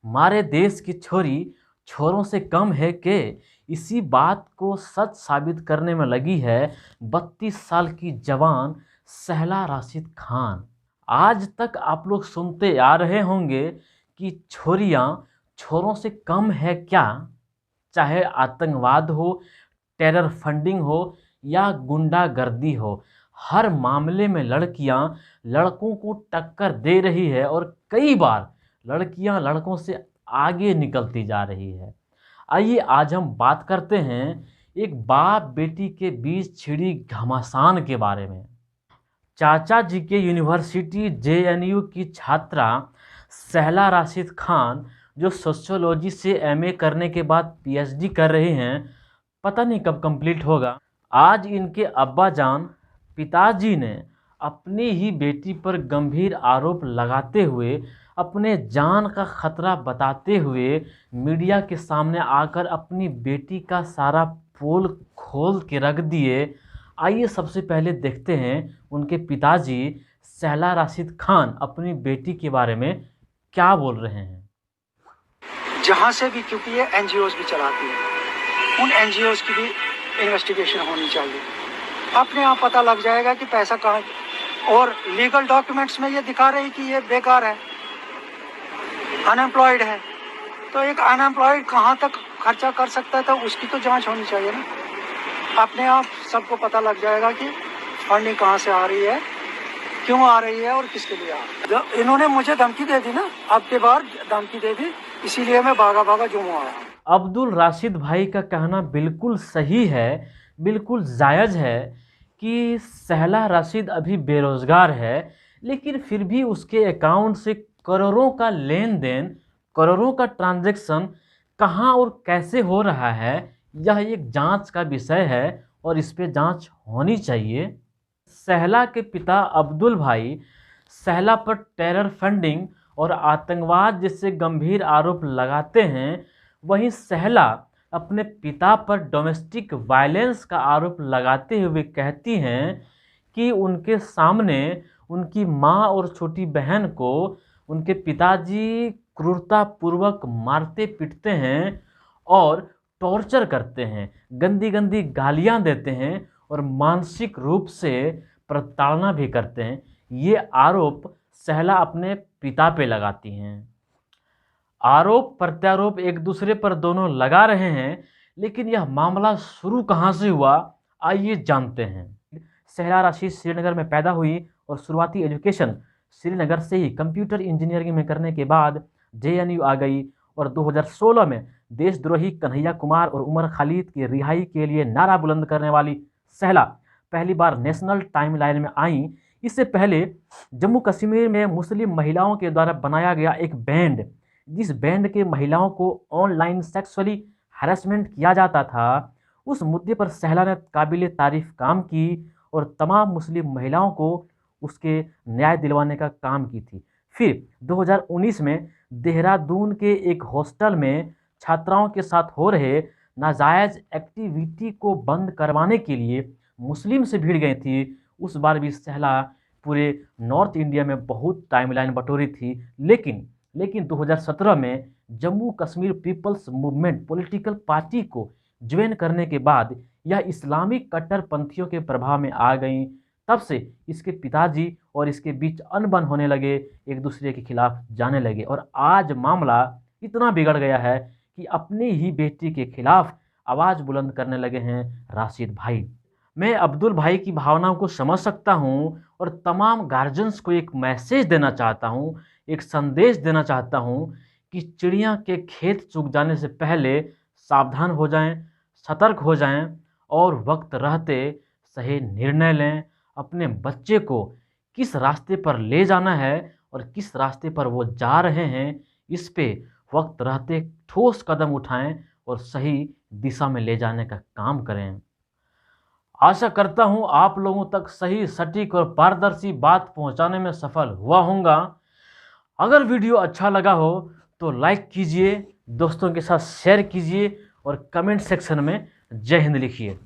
हमारे देश की छोरी छोरों से कम है के इसी बात को सच साबित करने में लगी है 32 साल की जवान सहला राशिद खान। आज तक आप लोग सुनते आ रहे होंगे कि छोरियां छोरों से कम है क्या, चाहे आतंकवाद हो, टेरर फंडिंग हो या गुंडागर्दी हो, हर मामले में लड़कियां लड़कों को टक्कर दे रही है और कई बार लड़कियां लड़कों से आगे निकलती जा रही है। आइए आज हम बात करते हैं एक बाप बेटी के बीच छिड़ी घमासान के बारे में। चाचा जी के यूनिवर्सिटी जेएनयू की छात्रा सहला राशिद खान, जो सोशियोलॉजी से एमए करने के बाद पीएचडी कर रहे हैं, पता नहीं कब कंप्लीट होगा। आज इनके अब्बा जान पिताजी ने अपनी ही बेटी पर गंभीर आरोप लगाते हुए, अपने जान का खतरा बताते हुए मीडिया के सामने आकर अपनी बेटी का सारा पोल खोल के रख दिए। आइए सबसे पहले देखते हैं उनके पिताजी सहला राशिद खान अपनी बेटी के बारे में क्या बोल रहे हैं। जहाँ से भी, क्योंकि ये एनजीओज भी चलाती है, उन एनजीओज की भी इन्वेस्टिगेशन होनी चाहिए। अपने आप पता लग जाएगा कि पैसा कहाँ, और लीगल डॉक्यूमेंट्स में ये दिखा रही कि ये बेकार है, अनएम्प्लॉयड है, तो एक अनएम्प्लॉयड कहाँ तक खर्चा कर सकता है, तो उसकी तो जांच होनी चाहिए ना। अपने आप सबको पता लग जाएगा कि फंडिंग कहाँ से आ रही है, क्यों आ रही है और किसके लिए आ रही है। इन्होंने मुझे धमकी दे दी ना, अब के बार धमकी दे दी, इसीलिए मैं भागा भागा जम्मू आया। अब्दुल राशिद भाई का कहना बिल्कुल सही है, बिल्कुल जायज़ है कि सहला राशिद अभी बेरोज़गार है, लेकिन फिर भी उसके अकाउंट से करोड़ों का लेन देन, करोड़ों का ट्रांजैक्शन कहाँ और कैसे हो रहा है, यह एक जांच का विषय है और इस पे जांच होनी चाहिए। सहला के पिता अब्दुल भाई सहला पर टेरर फंडिंग और आतंकवाद जैसे गंभीर आरोप लगाते हैं, वहीं सहला अपने पिता पर डोमेस्टिक वायलेंस का आरोप लगाते हुए कहती हैं कि उनके सामने उनकी मां और छोटी बहन को उनके पिताजी क्रूरतापूर्वक मारते पीटते हैं और टॉर्चर करते हैं, गंदी गंदी गालियां देते हैं और मानसिक रूप से प्रताड़ना भी करते हैं। ये आरोप सहला अपने पिता पे लगाती हैं। आरोप प्रत्यारोप एक दूसरे पर दोनों लगा रहे हैं, लेकिन यह मामला शुरू कहां से हुआ, आइए जानते हैं। सहला राशिद श्रीनगर में पैदा हुई और शुरुआती एजुकेशन श्रीनगर से ही कंप्यूटर इंजीनियरिंग में करने के बाद जेएनयू आ गई और 2016 में देशद्रोही कन्हैया कुमार और उमर खालिद की रिहाई के लिए नारा बुलंद करने वाली सहला पहली बार नेशनल टाइमलाइन में आई। इससे पहले जम्मू कश्मीर में मुस्लिम महिलाओं के द्वारा बनाया गया एक बैंड, जिस बैंड के महिलाओं को ऑनलाइन सेक्सुअली हैरेसमेंट किया जाता था, उस मुद्दे पर सहला ने काबिल तारीफ काम की और तमाम मुस्लिम महिलाओं को उसके न्याय दिलवाने का काम की थी। फिर 2019 में देहरादून के एक हॉस्टल में छात्राओं के साथ हो रहे नाजायज़ एक्टिविटी को बंद करवाने के लिए मुस्लिम से भीड़ गई थी। उस बार भी सहला पूरे नॉर्थ इंडिया में बहुत टाइमलाइन बटोरी थी, लेकिन 2017 में Jammu Kashmir people's movement political party को ज्वाइन करने के बाद यह इस्लामिक कट्टरपंथियों के प्रभाव में आ गई। तब से इसके पिताजी और इसके बीच अनबन होने लगे, एक दूसरे के खिलाफ जाने लगे और आज मामला इतना बिगड़ गया है कि अपनी ही बेटी के खिलाफ आवाज़ बुलंद करने लगे हैं राशिद भाई। मैं अब्दुल भाई की भावनाओं को समझ सकता हूं और तमाम गार्जियंस को एक मैसेज देना चाहता हूं, एक संदेश देना चाहता हूं कि चिड़िया के खेत चुग जाने से पहले सावधान हो जाएं, सतर्क हो जाएं और वक्त रहते सही निर्णय लें। अपने बच्चे को किस रास्ते पर ले जाना है और किस रास्ते पर वो जा रहे हैं, इस पे वक्त रहते ठोस कदम उठाएं और सही दिशा में ले जाने का काम करें। आशा करता हूं आप लोगों तक सही, सटीक और पारदर्शी बात पहुंचाने में सफल हुआ होऊंगा। अगर वीडियो अच्छा लगा हो तो लाइक कीजिए, दोस्तों के साथ शेयर कीजिए और कमेंट सेक्शन में जय हिंद लिखिए।